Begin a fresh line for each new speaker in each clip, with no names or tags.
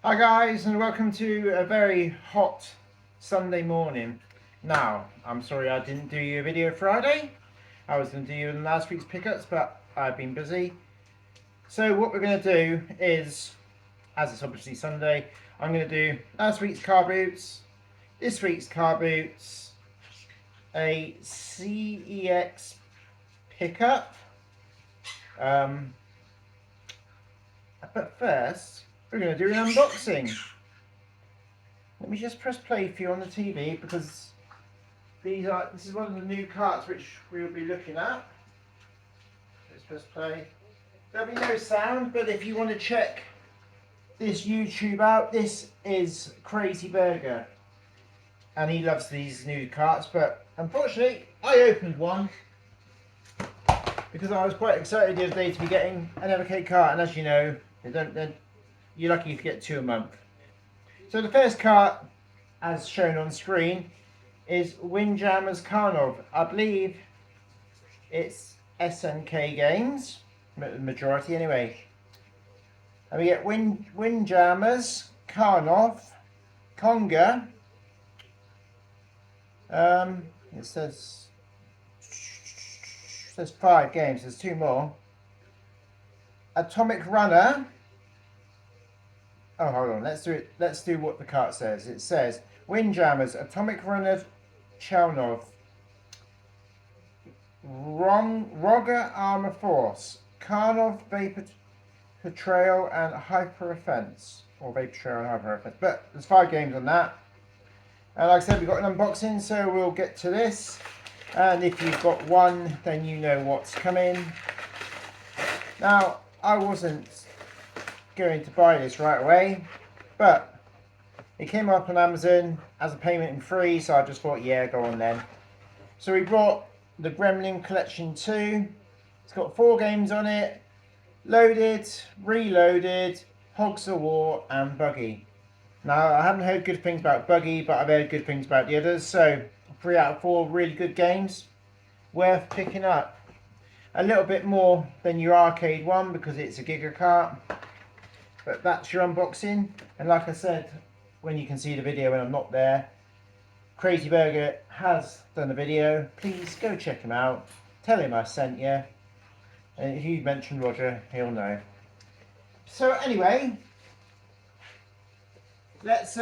Hi guys, and welcome to a very hot Sunday morning. Now, I'm sorry I didn't do you a video Friday. I was going to do you in last week's pickups, but I've been busy. So what we're going to do is, as it's obviously Sunday, I'm going to do last week's car boots, this week's car boots, a CEX pickup. But first, we're going to do an unboxing. Let me just press play for you on the TV because this is one of the new carts which we'll be looking at. Let's press play. There'll be no sound, but if you want to check this YouTube out, this is Crazy Burger. And he loves these new carts, but unfortunately I opened one because I was quite excited the other day to be getting an Evercade cart, and as you know, you're lucky if you get 2 a month. So the first cart, as shown on screen, is Windjammer's Karnov. I believe it's SNK Games, majority anyway. And we get Windjammer's Karnov, Conga. It says 5 games. There's 2 more. Atomic Runner. Oh, hold on. Let's do it. Let's do what the cart says. It says Windjammers, Atomic Runner, Chelnov, Roger Armor Force, Karnov Vapor Betrayal and Hyper Offense, or Vapor Betrayal and Hyper Offense. But there's 5 games on that. And like I said, we've got an unboxing, so we'll get to this. And if you've got one, then you know what's coming. Now, I wasn't going to buy this right away, but it came up on Amazon as a payment in free, so I just thought, yeah, go on then. So we bought the Gremlin Collection 2. It's got 4 games on it: Loaded, Reloaded, Hogs of War and Buggy. Now, I haven't heard good things about Buggy, but I've heard good things about the others, so 3 out of 4 really good games, worth picking up. A little bit more than your arcade one because it's a Giga cart. But that's your unboxing, and like I said, when you can see the video when I'm not there, Crazy Burger has done a video. Please go check him out. Tell him I sent you, and if you mention Roger, he'll know. So anyway, let's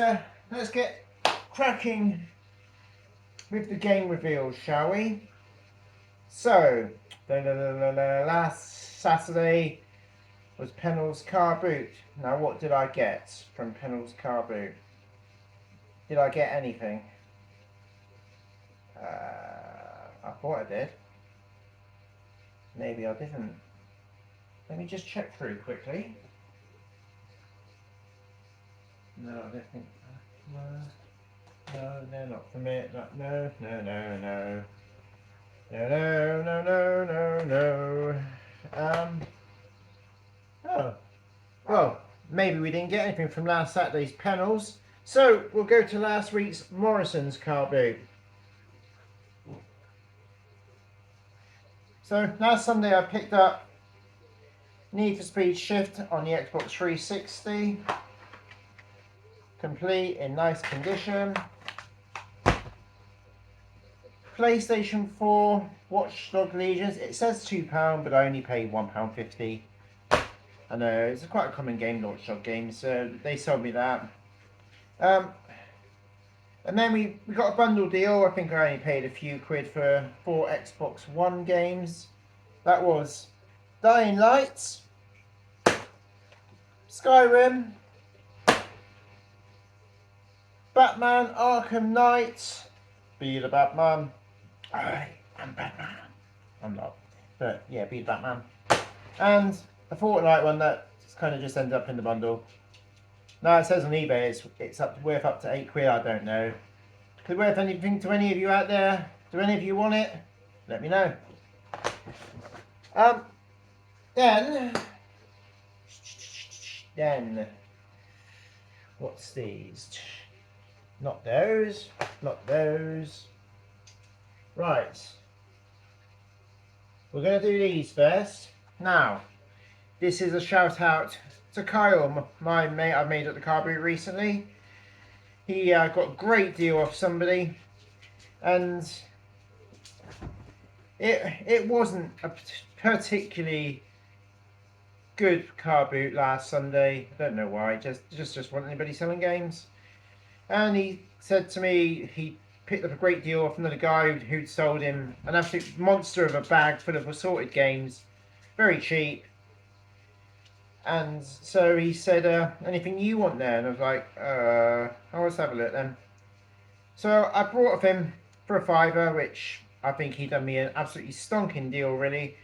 get cracking with the game reveals, shall we? So last Saturday was Pennell's car boot. Now what did I get from Pennell's car boot? Did I get anything? I thought I did. Maybe I didn't. Let me just check through quickly. No, I don't think. No, not for me. No. Oh, well, maybe we didn't get anything from last Saturday's Pennells. So we'll go to last week's Morrison's car boot. So last Sunday I picked up Need for Speed Shift on the Xbox 360. Complete, in nice condition. PlayStation 4 Watch Dogs Legions. It says £2, but I only paid £1.50. I know, it's quite a common game, Watch Dogs games, so they sold me that. And then we got a bundle deal. I think I only paid a few quid for 4 Xbox One games. That was Dying Light, Skyrim, Batman Arkham Knight, be the Batman. I am Batman. I'm not, but yeah, be the Batman. And a Fortnite one that kind of just ended up in the bundle. Now it says on eBay it's worth up to 8 quid. I don't know. Could it worth anything to any of you out there? Do any of you want it? Let me know. Then what's these? Not those. Not those. Right. We're going to do these first. Now, this is a shout out to Kyle, my mate I made at the car boot recently. He got a great deal off somebody, and it wasn't a particularly good car boot last Sunday. I don't know why. Just wasn't anybody selling games. And he said to me he picked up a great deal off another guy who'd sold him an absolute monster of a bag full of assorted games, very cheap. And so he said, anything you want there? And I was like, let's have a look then. So I brought of him for a fiver, which I think he done me an absolutely stonking deal, really.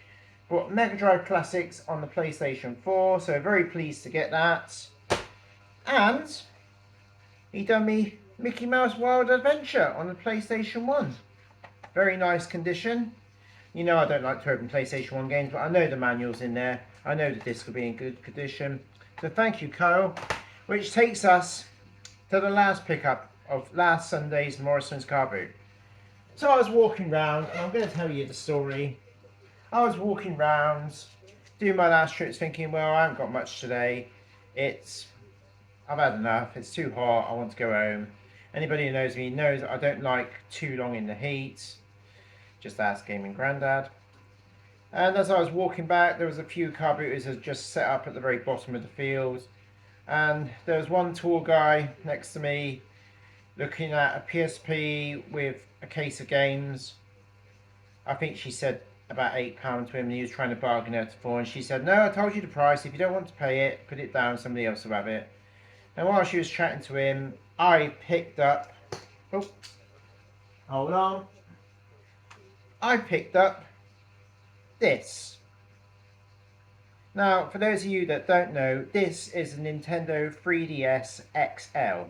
Bought Mega Drive Classics on the PlayStation 4, so very pleased to get that. And he done me Mickey Mouse Wild Adventure on the PlayStation 1. Very nice condition. You know I don't like to open PlayStation 1 games, but I know the manual's in there. I know the disc will be in good condition. So thank you, Kyle. Which takes us to the last pickup of last Sunday's Morrison's car boot. So I was walking round, and I'm going to tell you the story. I was walking round, doing my last trips, thinking, well, I haven't got much today. I've had enough. It's too hot. I want to go home. Anybody who knows me knows that I don't like too long in the heat. Just ask Gaming Grandad. And as I was walking back, there was a few car booters that just set up at the very bottom of the field. And there was one tall guy next to me looking at a PSP with a case of games. I think she said about £8 to him, and he was trying to bargain her for, and she said, no, I told you the price. If you don't want to pay it, put it down, somebody else will have it. And while she was chatting to him, I picked up, I picked up this. Now, for those of you that don't know, this is a Nintendo 3DS XL.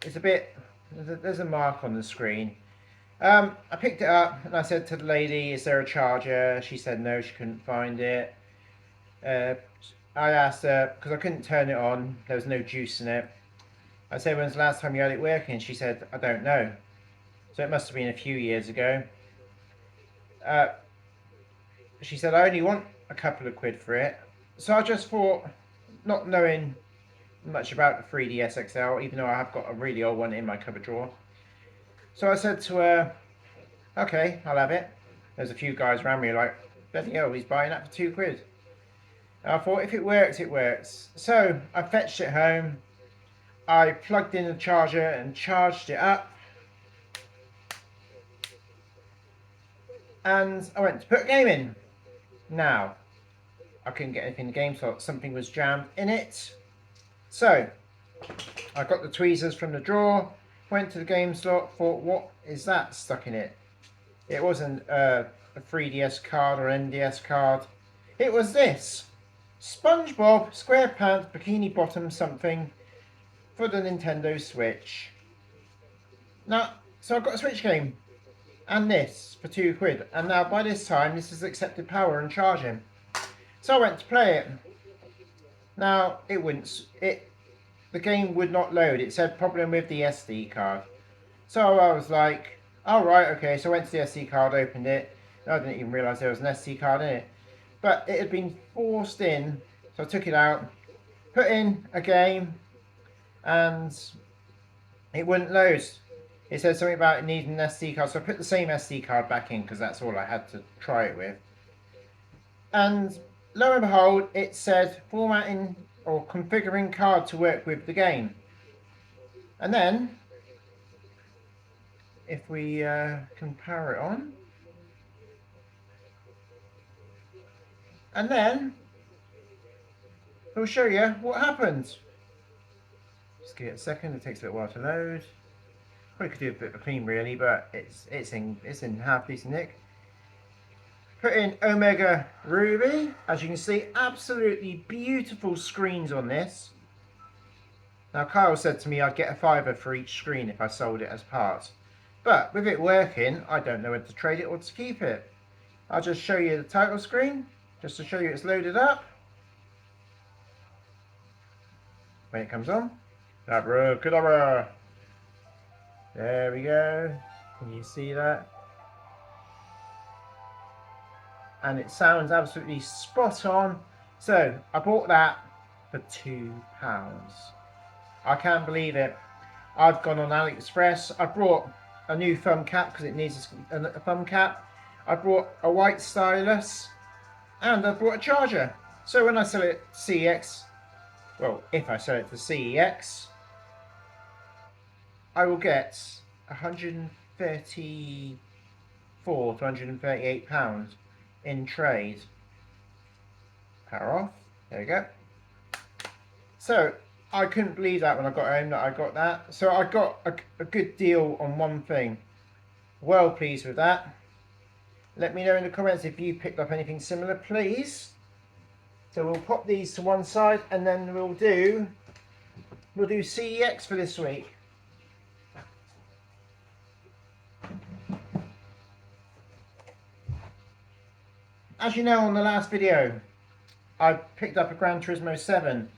It's a bit, there's a mark on the screen. I picked it up and I said to the lady, is there a charger? She said no, she couldn't find it. I asked her, because I couldn't turn it on, there was no juice in it. I said, when's the last time you had it working? She said, I don't know. So it must have been a few years ago. She said, I only want a couple of quid for it. So I just thought, not knowing much about the 3DS XL, even though I have got a really old one in my cupboard drawer. So I said to her, okay, I'll have it. There's a few guys around me like, bloody hell, he's buying that for £2. And I thought, if it works, it works. So I fetched it home. I plugged in the charger and charged it up. And I went to put a game in. Now, I couldn't get anything in the game slot. Something was jammed in it. So, I got the tweezers from the drawer, went to the game slot, thought, what is that stuck in it? It wasn't a 3DS card or NDS card. It was this. SpongeBob SquarePants Bikini Bottom something for the Nintendo Switch. Now, so I've got a Switch game and this for £2. And now by this time, this has accepted power and charging. So I went to play it. Now, the game would not load. It said problem with the SD card. So I was like, oh right, okay. So I went to the SD card, opened it. I didn't even realise there was an SD card in it. But it had been forced in. So I took it out, put in a game, and it wouldn't load. It said something about it needing an SD card. So I put the same SD card back in because that's all I had to try it with. And lo and behold, it said formatting or configuring card to work with the game. And then, if we can power it on, and then it'll show you what happens. Just give it a second, it takes a little while to load. Probably could do a bit of a clean really, but it's in half decent nick. Put in Omega Ruby. As you can see, absolutely beautiful screens on this. Now Kyle said to me I'd get a fiver for each screen if I sold it as parts. But with it working, I don't know whether to trade it or to keep it. I'll just show you the title screen, just to show you it's loaded up. When it comes on. Abracadabra. There we go. Can you see that? And it sounds absolutely spot on. So I bought that for £2. I can't believe it. I've gone on AliExpress. I brought a new thumb cap because it needs a thumb cap. I brought a white stylus and I brought a charger. So when I sell it to CEX, well, if I sell it to CEX, I will get £134 to £138 in trade. Power off. There we go. So I couldn't believe that when I got home that I got that. So I got a good deal on one thing. Well pleased with that. Let me know in the comments if you picked up anything similar, please. So we'll pop these to one side and then we'll do CEX for this week. As you know, on the last video, I picked up a Gran Turismo 7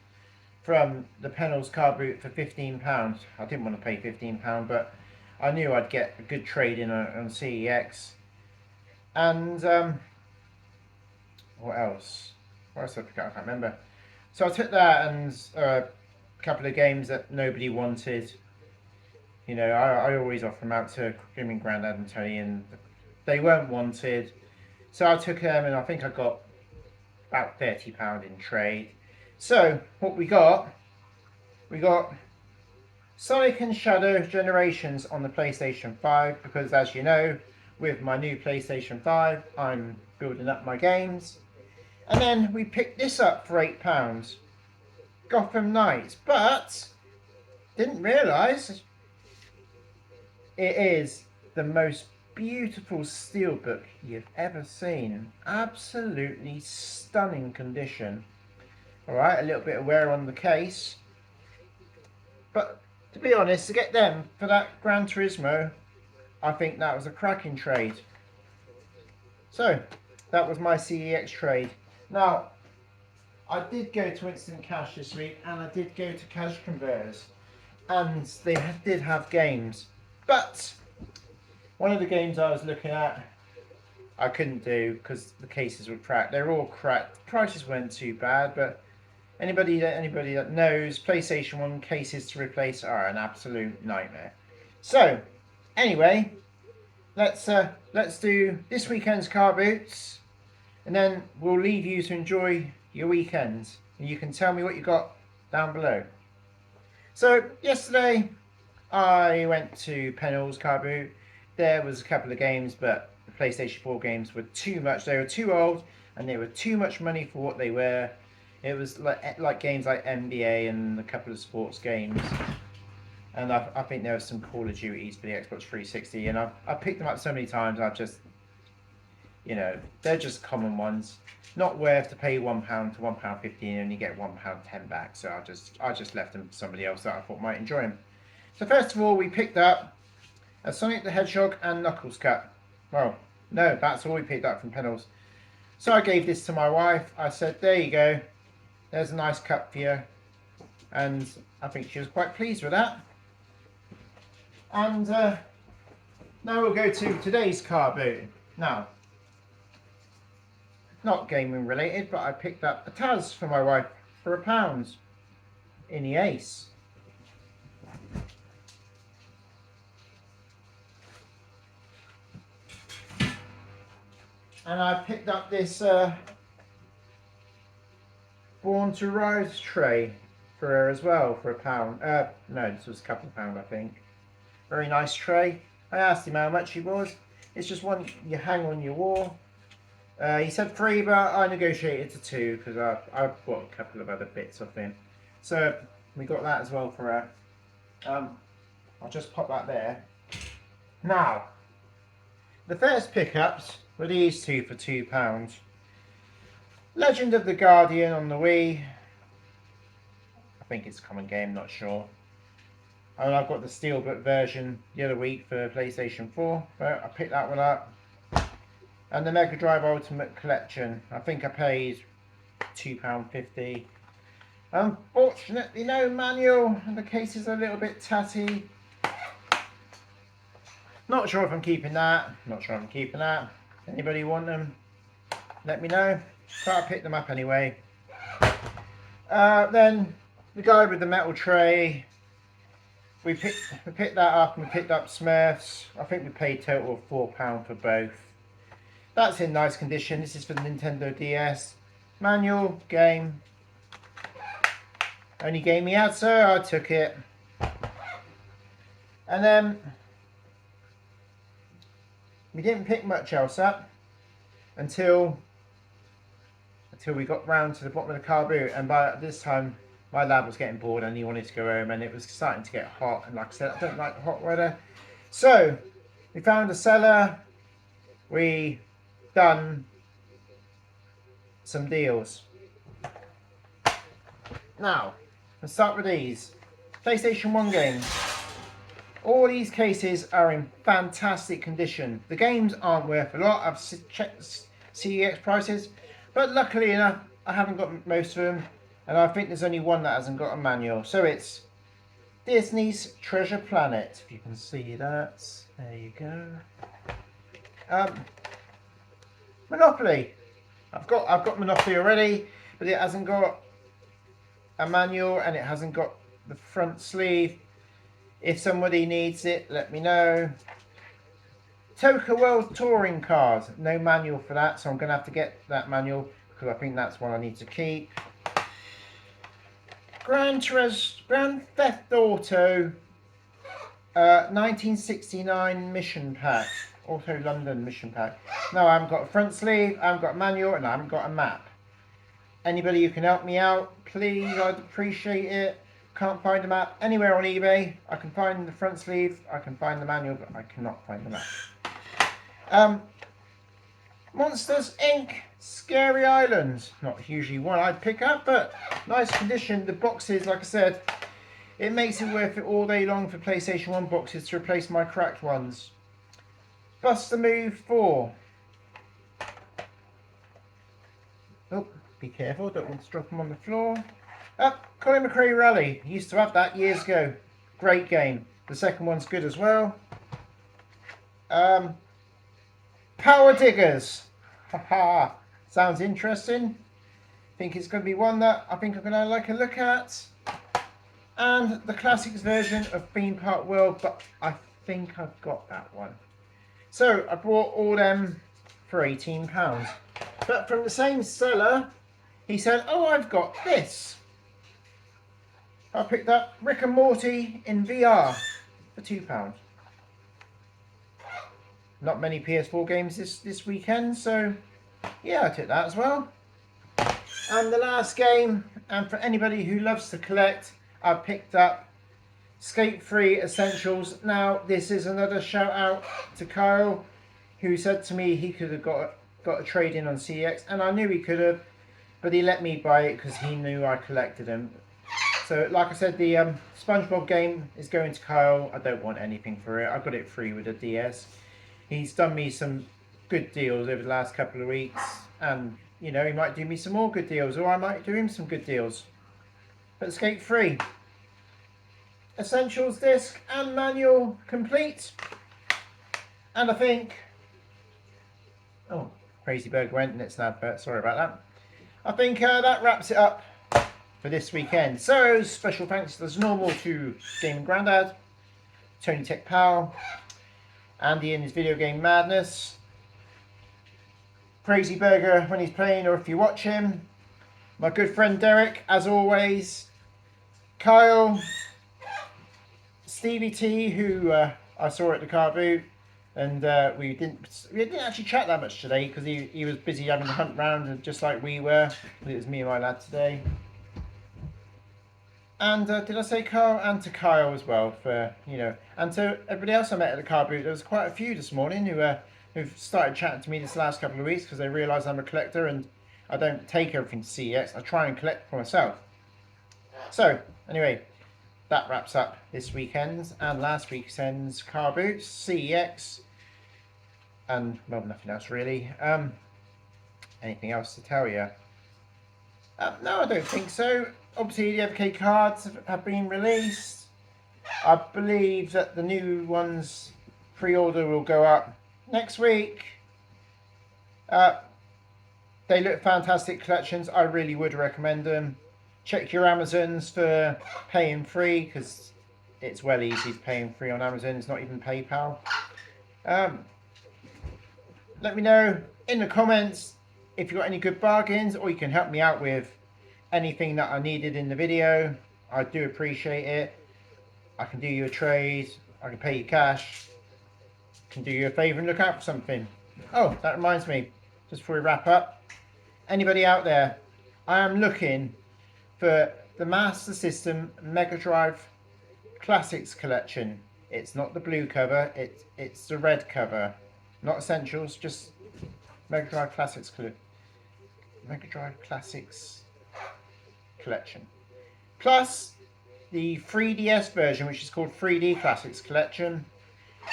from the Pennell's car boot for £15. I didn't want to pay £15, but I knew I'd get a good trade in on CEX. And what else? What else did I pick up? I can't remember. So I took that and a couple of games that nobody wanted. You know, I always offer them out to Screaming Grandad and Tony, and they weren't wanted. So I took them, and I think I got about £30 in trade. So what we got Sonic and Shadow Generations on the PlayStation 5, because as you know, with my new PlayStation 5, I'm building up my games. And then we picked this up for £8, Gotham Knights, but didn't realise it is the most beautiful steelbook you've ever seen. Absolutely stunning condition. Alright, a little bit of wear on the case. But to be honest, to get them for that Gran Turismo, I think that was a cracking trade. So, that was my CEX trade. Now, I did go to Instant Cash this week and I did go to Cash Converters. And they did have games. But one of the games I was looking at, I couldn't do because the cases were cracked. They're all cracked. Prices weren't too bad, but anybody that knows, PlayStation 1 cases to replace are an absolute nightmare. So, anyway, let's do this weekend's car boots, and then we'll leave you to enjoy your weekend. And you can tell me what you got down below. So, yesterday I went to Pennell's car boot. There was a couple of games, but the PlayStation 4 games were too much. They were too old, and they were too much money for what they were. It was like games like NBA and a couple of sports games. And I think there were some Call of Duties for the Xbox 360, and I picked them up so many times. I've just, you know, they're just common ones. Not worth to pay £1 to £1.15 and you get £1.10 back. So I just left them for somebody else that I thought might enjoy them. So first of all, we picked up a Sonic the Hedgehog and Knuckles cup. Well, no, that's all we picked up from Pennell's. So I gave this to my wife. I said, there you go. There's a nice cup for you. And I think she was quite pleased with that. And now we'll go to today's car boot. Now, not gaming related, but I picked up a Taz for my wife for £1 in the Ace. And I picked up this Born to Rise tray for her as well for £1. No, this was a couple of pounds, I think. Very nice tray. I asked him how much it was. It's just one you hang on your wall. He said 3, but I negotiated to 2 because I bought a couple of other bits off him. So we got that as well for her. I'll just pop that there. Now, the first pickups were these two for £2. Legend of the Guardian on the Wii. I think it's a common game, not sure. And I've got the Steelbook version the other week for PlayStation 4, but I picked that one up. And the Mega Drive Ultimate Collection. I think I paid £2.50. Unfortunately, no manual, and the case is a little bit tatty. Not sure if I'm keeping that. Not sure if I'm keeping that. Anybody want them? Let me know. But I picked them up anyway. Then the guy with the metal tray, we picked that up, and we picked up Smurfs. I think we paid a total of £4 for both. That's in nice condition. This is for the Nintendo DS. Manual, game. Only game he had, so I took it. And then we didn't pick much else up until we got round to the bottom of the car boot, and by this time my lad was getting bored and he wanted to go home, and it was starting to get hot, and like I said, I don't like hot weather. So we found a seller, we done some deals. Now let's start with these PlayStation 1 games. All these cases are in fantastic condition. The games aren't worth a lot. I've checked CEX prices, but luckily enough, I haven't got most of them, and I think there's only one that hasn't got a manual. So it's Disney's Treasure Planet. If you can see that, there you go. Monopoly. I've got Monopoly already, but it hasn't got a manual and it hasn't got the front sleeve. If somebody needs it, let me know. Toka World Touring Cars. No manual for that, so I'm going to have to get that manual because I think that's one I need to keep. Grand Theft Auto 1969 Mission Pack. Auto London Mission Pack. No, I haven't got a front sleeve, I haven't got a manual, and I haven't got a map. Anybody who can help me out, please, I'd appreciate it. Can't find a map anywhere on eBay. I can find the front sleeve, I can find the manual, but I cannot find the map. Monsters Inc. Scary Island. Not usually one I'd pick up, but nice condition. The boxes, like I said, it makes it worth it all day long for PlayStation 1 boxes to replace my cracked ones. Bust a Move 4. Oh, be careful, don't want to drop them on the floor. Colin McRae Rally. Used to have that years ago. Great game. The second one's good as well. Power Diggers. Haha. Sounds interesting. Think it's going to be one that I think I'm going to like a look at. And the classics version of Theme Park World, but I think I've got that one. So I bought all them for £18. But from the same seller, he said, oh, I've got this. I picked up Rick and Morty in VR for £2. Not many PS4 games this weekend, so yeah, I took that as well. And the last game, and for anybody who loves to collect, I picked up Skate 3 Essentials. Now, this is another shout out to Kyle, who said to me he could have got a trade in on CX, and I knew he could have, but he let me buy it because he knew I collected them. So, like I said, the SpongeBob game is going to Kyle. I don't want anything for it. I got it free with the DS. He's done me some good deals over the last couple of weeks, and you know, he might do me some more good deals, or I might do him some good deals. But Skate 3 Essentials disc and manual complete. And I think, oh, Crazy Bird went and it's an advert, sorry about that. I think that wraps it up for this weekend. So special thanks as normal to Gaming Grandad, Tony Tech Pal, Andy in his video game madness, Crazy Burger when he's playing or if you watch him, my good friend Derek as always, Kyle, Stevie T, who I saw at the car boot, and we didn't actually chat that much today because he was busy having to hunt round just like we were. It was me and my lad today. And did I say Kyle? And to Kyle as well, for you know, and to everybody else I met at the car boot. There was quite a few this morning who've started chatting to me this last couple of weeks because they realise I'm a collector and I don't take everything to CEX. I try and collect for myself. So anyway, that wraps up this weekend's and last weekend's car boots, CEX, and well, nothing else really. Anything else to tell you? No, I don't think so. Obviously, the Evercade cards have been released. I believe that the new ones pre-order will go up next week. They look fantastic collections. I really would recommend them. check your Amazons for paying free, because it's well easy to pay free on Amazon. It's not even PayPal. Let me know in the comments if you've got any good bargains, or you can help me out with anything that I needed in the video. I do appreciate it. I can do you a trade. I can pay you cash. I can do you a favour and look out for something. Oh, that reminds me, just before we wrap up, anybody out there, I am looking for the Master System Mega Drive Classics Collection. It's not the blue cover, it's the red cover. Not Essentials, just Mega Drive Classics Mega Drive Classics Collection. Plus the 3DS version, which is called 3D Classics Collection,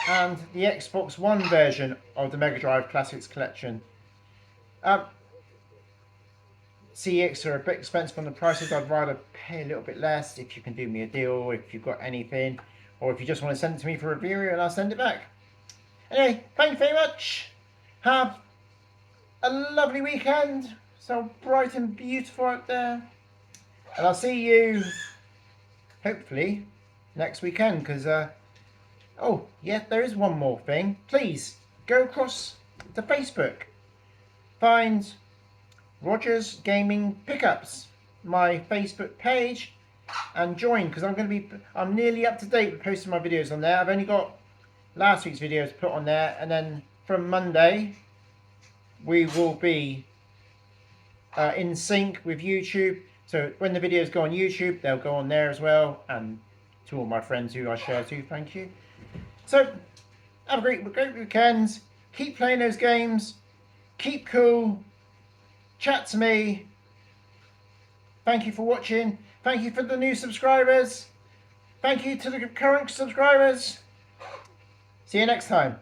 and the Xbox One version of the Mega Drive Classics Collection. CX are a bit expensive on the prices. I'd rather pay a little bit less if you can do me a deal, if you've got anything, or if you just want to send it to me for review and I'll send it back. Anyway, thank you very much. Have a lovely weekend. So bright and beautiful out there. And I'll see you, hopefully, next weekend. Because, oh, yeah, there is one more thing. Please, go across to Facebook. Find Rogers Gaming Pickups, my Facebook page, and join, because I'm nearly up to date with posting my videos on there. I've only got last week's videos put on there, and then from Monday we will be in sync with YouTube. So when the videos go on YouTube, they'll go on there as well, and to all my friends who I share to, thank you. So have a great weekend. Keep playing those games. Keep cool. Chat to me. Thank you for watching. Thank you for the new subscribers. Thank you to the current subscribers. See you next time.